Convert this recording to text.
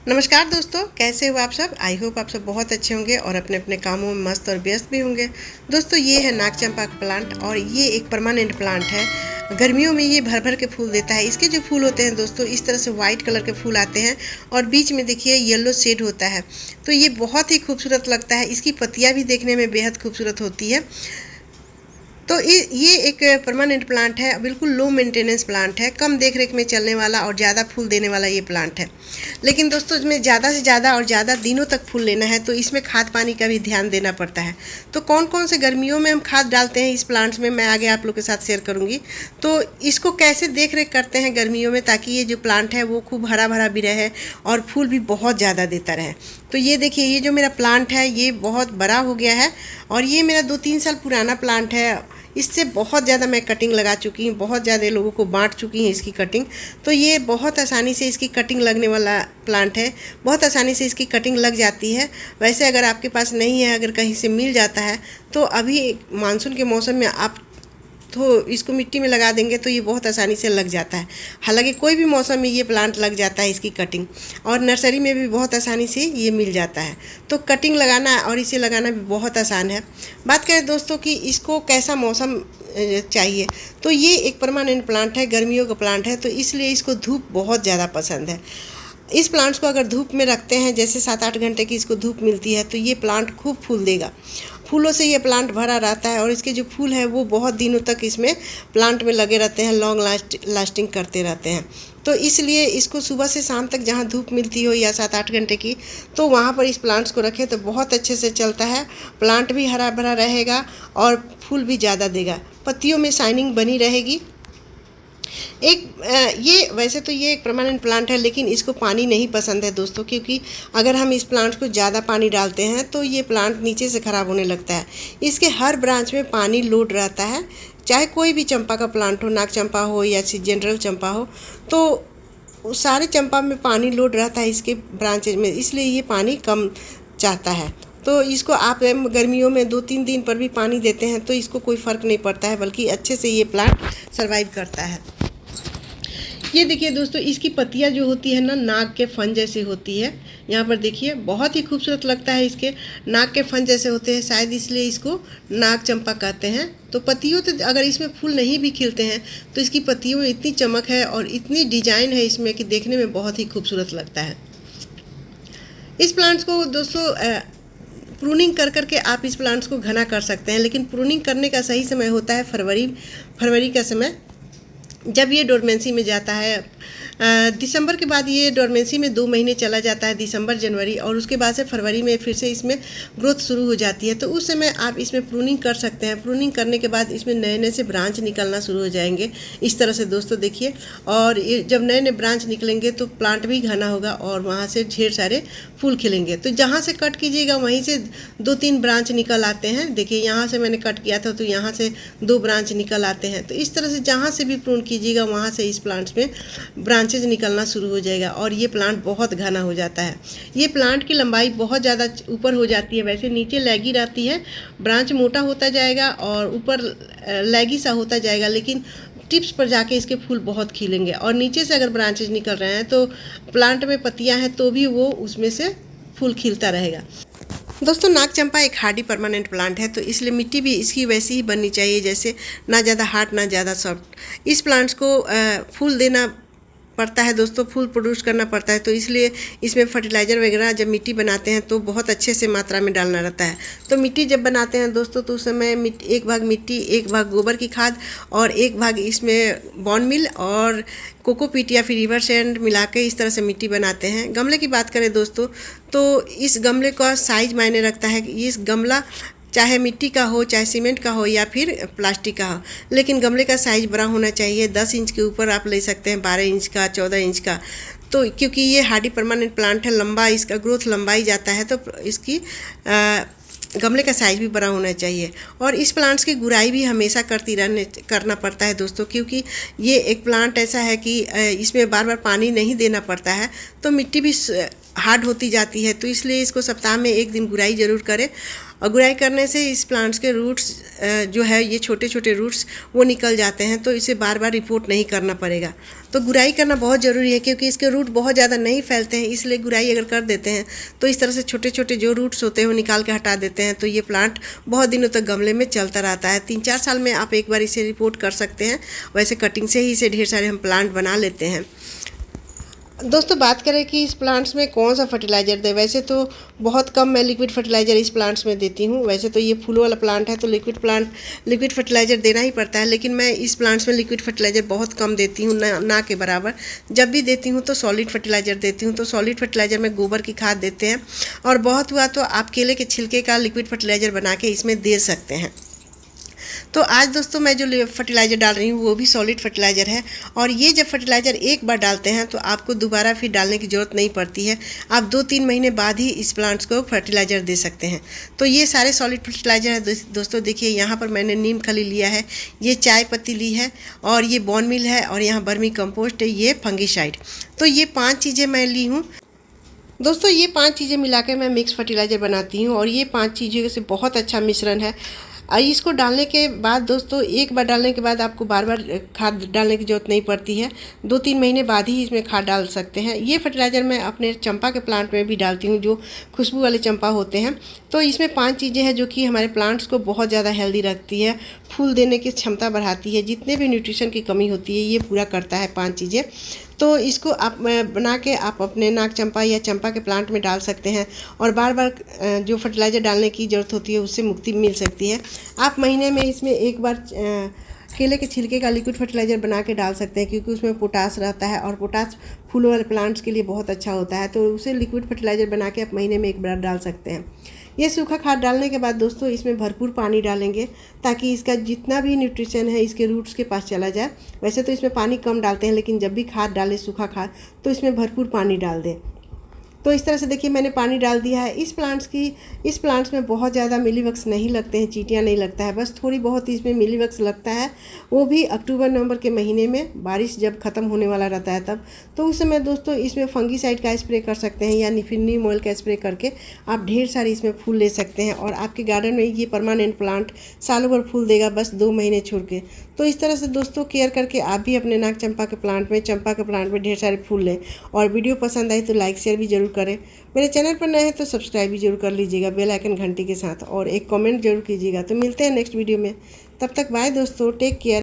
नमस्कार दोस्तों, कैसे हो आप सब। आई होप आप सब बहुत अच्छे होंगे और अपने अपने कामों में मस्त और व्यस्त भी होंगे। दोस्तों, ये है नाग चंपा का प्लांट और ये एक परमानेंट प्लांट है। गर्मियों में ये भर भर के फूल देता है। इसके जो फूल होते हैं दोस्तों, इस तरह से वाइट कलर के फूल आते हैं और बीच में देखिए येलो शेड होता है। तो ये बहुत ही खूबसूरत लगता है। इसकी पत्तियाँ भी देखने में बेहद खूबसूरत होती है। तो ये एक परमानेंट प्लांट है, बिल्कुल लो मेंटेनेंस प्लांट है, कम देख रेख में चलने वाला और ज़्यादा फूल देने वाला ये प्लांट है। लेकिन दोस्तों, इसमें ज़्यादा से ज़्यादा और ज़्यादा दिनों तक फूल लेना है तो इसमें खाद पानी का भी ध्यान देना पड़ता है। तो कौन कौन से गर्मियों में हम खाद डालते हैं इस प्लांट्स में, मैं आगे आप लोग के साथ शेयर करूँगी। तो इसको कैसे देख रेख करते हैं गर्मियों में, ताकि ये जो प्लांट है वो खूब हरा भरा भी रहे और फूल भी बहुत ज़्यादा देता रहे। तो ये देखिए, ये जो मेरा प्लांट है ये बहुत बड़ा हो गया है और ये मेरा 2-3 साल पुराना प्लांट है। इससे बहुत ज़्यादा मैं कटिंग लगा चुकी हूँ, बहुत ज़्यादा लोगों को बांट चुकी हूँ इसकी कटिंग। तो ये बहुत आसानी से इसकी कटिंग लगने वाला प्लांट है, बहुत आसानी से इसकी कटिंग लग जाती है। वैसे अगर आपके पास नहीं है, अगर कहीं से मिल जाता है तो अभी मानसून के मौसम में आप तो इसको मिट्टी में लगा देंगे तो ये बहुत आसानी से लग जाता है। हालांकि कोई भी मौसम में ये प्लांट लग जाता है इसकी कटिंग, और नर्सरी में भी बहुत आसानी से ये मिल जाता है। तो कटिंग लगाना और इसे लगाना भी बहुत आसान है। बात करें दोस्तों कि इसको कैसा मौसम चाहिए, तो ये एक परमानेंट प्लांट है, गर्मियों का प्लांट है, तो इसलिए इसको धूप बहुत ज़्यादा पसंद है। इस प्लांट्स को अगर धूप में रखते हैं, जैसे 7-8 घंटे की इसको धूप मिलती है, तो ये प्लांट खूब फूल देगा। फूलों से ये प्लांट भरा रहता है और इसके जो फूल हैं वो बहुत दिनों तक इसमें प्लांट में लगे रहते हैं, लॉन्ग लास्टिंग करते रहते हैं। तो इसलिए इसको सुबह से शाम तक जहाँ धूप मिलती हो या 7-8 घंटे की, तो वहाँ पर इस प्लांट्स को रखें तो बहुत अच्छे से चलता है। प्लांट भी हरा भरा रहेगा और फूल भी ज़्यादा देगा, पत्तियों में शाइनिंग बनी रहेगी। ये वैसे तो ये एक परमानेंट प्लांट है, लेकिन इसको पानी नहीं पसंद है दोस्तों, क्योंकि अगर हम इस प्लांट को ज़्यादा पानी डालते हैं तो ये प्लांट नीचे से ख़राब होने लगता है। इसके हर ब्रांच में पानी लोड रहता है, चाहे कोई भी चंपा का प्लांट हो, नाग चंपा हो या जनरल चंपा हो, तो सारे चंपा में पानी लोड रहता है इसके ब्रांचेज में, इसलिए ये पानी कम चाहता है। तो इसको आप गर्मियों में 2-3 दिन पर भी पानी देते हैं तो इसको कोई फ़र्क नहीं पड़ता है, बल्कि अच्छे से ये प्लांट सर्वाइव करता है। ये देखिए दोस्तों, इसकी पत्तियां जो होती है ना, नाग के फन जैसी होती है। यहाँ पर देखिए, बहुत ही खूबसूरत लगता है। इसके नाग के फन जैसे होते हैं, शायद इसलिए इसको नाग चंपा कहते हैं। तो पत्तियों तो अगर इसमें फूल नहीं भी खिलते हैं तो इसकी पत्तियों में इतनी चमक है और इतनी डिजाइन है इसमें कि देखने में बहुत ही खूबसूरत लगता है। इस प्लांट्स को दोस्तों प्रूनिंग कर करके आप इस प्लांट्स को घना कर सकते हैं, लेकिन प्रूनिंग करने का सही समय होता है फरवरी का समय, जब ये डोरमेंसी में जाता है। दिसंबर के बाद ये डोरमेंसी में 2 महीने चला जाता है, दिसंबर जनवरी, और उसके बाद से फरवरी में फिर से इसमें ग्रोथ शुरू हो जाती है। तो उस समय आप इसमें प्रूनिंग कर सकते हैं। प्रूनिंग करने के बाद इसमें नए नए से ब्रांच निकलना शुरू हो जाएंगे, इस तरह से दोस्तों देखिए। और ये जब नए नए ब्रांच निकलेंगे तो प्लांट भी घना होगा और वहाँ से ढेर सारे फूल खिलेंगे। तो जहाँ से कट कीजिएगा वहीं से 2-3 ब्रांच निकल आते हैं। देखिए, यहाँ से मैंने कट किया था तो यहाँ से 2 ब्रांच निकल आते हैं। तो इस तरह से जहाँ से भी प्रून कीजिएगा वहाँ से इस प्लांट्स में ब्रांचेज निकलना शुरू हो जाएगा और ये प्लांट बहुत घना हो जाता है। ये प्लांट की लंबाई बहुत ज़्यादा ऊपर हो जाती है, वैसे नीचे लैगी रहती है, ब्रांच मोटा होता जाएगा और ऊपर लैगी सा होता जाएगा, लेकिन टिप्स पर जाके इसके फूल बहुत खिलेंगे। और नीचे से अगर ब्रांचेज निकल रहे हैं तो प्लांट में पत्तियां हैं तो भी वो उसमें से फूल खिलता रहेगा। दोस्तों, नाग चंपा एक हार्डी परमानेंट प्लांट है, तो इसलिए मिट्टी भी इसकी वैसी ही बननी चाहिए, जैसे ना ज़्यादा हार्ड ना ज़्यादा सॉफ्ट। इस प्लांट्स को फूल देना पड़ता है दोस्तों, फूल प्रोड्यूस करना पड़ता है, तो इसलिए इसमें फर्टिलाइज़र वगैरह जब मिट्टी बनाते हैं तो बहुत अच्छे से मात्रा में डालना रहता है। तो मिट्टी जब बनाते हैं दोस्तों तो उस समय 1 भाग मिट्टी, 1 भाग गोबर की खाद और 1 भाग इसमें बॉन मिल और कोकोपीट या फिर रिवर सैंड मिला के इस तरह से मिट्टी बनाते हैं। गमले की बात करें दोस्तों, तो इस गमले का साइज मायने रखता है कि इस गमला चाहे मिट्टी का हो, चाहे सीमेंट का हो या फिर प्लास्टिक का हो, लेकिन गमले का साइज़ बड़ा होना चाहिए। 10 इंच के ऊपर आप ले सकते हैं, 12 इंच का, 14 इंच का। तो क्योंकि ये हार्डी परमानेंट प्लांट है, लंबा इसका ग्रोथ लंबाई जाता है, तो इसकी गमले का साइज़ भी बड़ा होना चाहिए। और इस प्लांट्स की गुड़ाई भी हमेशा करना पड़ता है दोस्तों, क्योंकि ये एक प्लांट ऐसा है कि इसमें बार बार पानी नहीं देना पड़ता है, तो मिट्टी भी हार्ड होती जाती है। तो इसलिए इसको सप्ताह में 1 दिन गुड़ाई ज़रूर करें। और गुड़ाई करने से इस प्लांट्स के रूट्स जो है ये छोटे छोटे रूट्स वो निकल जाते हैं, तो इसे बार बार रिपोर्ट नहीं करना पड़ेगा। तो गुड़ाई करना बहुत ज़रूरी है क्योंकि इसके रूट बहुत ज़्यादा नहीं फैलते हैं, इसलिए गुड़ाई अगर कर देते हैं तो इस तरह से छोटे छोटे जो रूट्स होते हैं वो निकाल के हटा देते हैं, तो ये प्लांट बहुत दिनों तक गमले में चलता रहता है। 3-4 साल में आप एक बार इसे रिपोर्ट कर सकते हैं। वैसे कटिंग से ही इसे ढेर सारे हम प्लांट बना लेते हैं। दोस्तों बात करें कि इस प्लांट्स में कौन सा फर्टिलाइज़र दें, वैसे तो बहुत कम मैं लिक्विड फर्टिलाइज़र इस प्लांट्स में देती हूँ। वैसे तो ये फूलों वाला प्लांट है तो लिक्विड फर्टिलाइज़र देना ही पड़ता है, लेकिन मैं इस प्लांट्स में लिक्विड फर्टिलाइज़र बहुत कम देती हूँ, ना के बराबर। जब भी देती हूँ तो सॉलिड फर्टिलाइज़र देती हूँ। तो सॉलिड फर्टिलाइज़र में गोबर की खाद देते हैं, और बहुत हुआ तो आप केले के छिलके का लिक्विड फर्टिलाइज़र बना के इसमें दे सकते हैं। तो आज दोस्तों मैं जो फर्टिलाइज़र डाल रही हूँ वो भी सॉलिड फर्टिलाइज़र है, और ये जब फर्टिलाइज़र एक बार डालते हैं तो आपको दोबारा फिर डालने की ज़रूरत नहीं पड़ती है। आप 2-3 महीने बाद ही इस प्लांट्स को फर्टिलाइज़र दे सकते हैं। तो ये सारे सॉलिड फर्टिलाइज़र है दोस्तों। देखिए यहाँ पर मैंने नीम खली लिया है, ये चाय पत्ती ली है, और ये बोन मील है, और यहाँ बर्मी कंपोस्ट है, ये फंगीसाइड। तो ये 5 चीज़ें मैं ली हूँ दोस्तों। ये 5 चीज़ें मिला के मैं मिक्स फर्टिलाइज़र बनाती हूँ, और ये 5 चीज़ों से बहुत अच्छा मिश्रण है। इसको डालने के बाद दोस्तों, एक बार डालने के बाद आपको बार बार खाद डालने की ज़रूरत नहीं पड़ती है। 2-3 महीने बाद ही इसमें खाद डाल सकते हैं। ये फर्टिलाइज़र मैं अपने चंपा के प्लांट में भी डालती हूँ, जो खुशबू वाले चंपा होते हैं। तो इसमें 5 चीज़ें हैं जो कि हमारे प्लांट्स को बहुत ज़्यादा हेल्दी रखती है, फूल देने की क्षमता बढ़ाती है, जितने भी न्यूट्रिशन की कमी होती है ये पूरा करता है 5 चीज़ें। तो इसको आप बना के आप अपने नाग चंपा या चंपा के प्लांट में डाल सकते हैं, और बार बार जो फर्टिलाइज़र डालने की ज़रूरत होती है उससे मुक्ति मिल सकती है। आप महीने में इसमें एक बार केले के छिलके का लिक्विड फर्टिलाइज़र बना के डाल सकते हैं, क्योंकि उसमें पोटास रहता है, और पोटास फूलों वाले प्लांट्स के लिए बहुत अच्छा होता है। तो उसे लिक्विड फर्टिलाइज़र बना के आप महीने में एक बार डाल सकते हैं। ये सूखा खाद डालने के बाद दोस्तों इसमें भरपूर पानी डालेंगे, ताकि इसका जितना भी न्यूट्रिशन है इसके रूट्स के पास चला जाए। वैसे तो इसमें पानी कम डालते हैं, लेकिन जब भी खाद डालें सूखा खाद तो इसमें भरपूर पानी डाल दें। तो इस तरह से देखिए मैंने पानी डाल दिया है। इस प्लांट्स में बहुत ज़्यादा मिलीबग्स नहीं लगते हैं, चींटियाँ नहीं लगता है, बस थोड़ी बहुत इसमें मिलीबग्स लगता है, वो भी अक्टूबर-नवंबर के महीने में, बारिश जब ख़त्म होने वाला रहता है तब। तो उस समय दोस्तों इसमें फंगीसाइड का स्प्रे कर सकते हैं, या फिर नीम ऑयल का स्प्रे करके आप ढेर सारे इसमें फूल ले सकते हैं, और आपके गार्डन में ये परमानेंट प्लांट सालों भर फूल देगा, बस 2 महीने छोड़ के। तो इस तरह से दोस्तों केयर करके आप भी अपने नाग चंपा के प्लांट में, चंपा के प्लांट में ढेर सारे फूल लें। और वीडियो पसंद आई तो लाइक शेयर भी जरूर करें। मेरे चैनल पर नए हैं तो सब्सक्राइब भी जरूर कर लीजिएगा बेल आइकन घंटी के साथ, और एक कमेंट जरूर कीजिएगा। तो मिलते हैं नेक्स्ट वीडियो में, तब तक बाय दोस्तों, टेक केयर।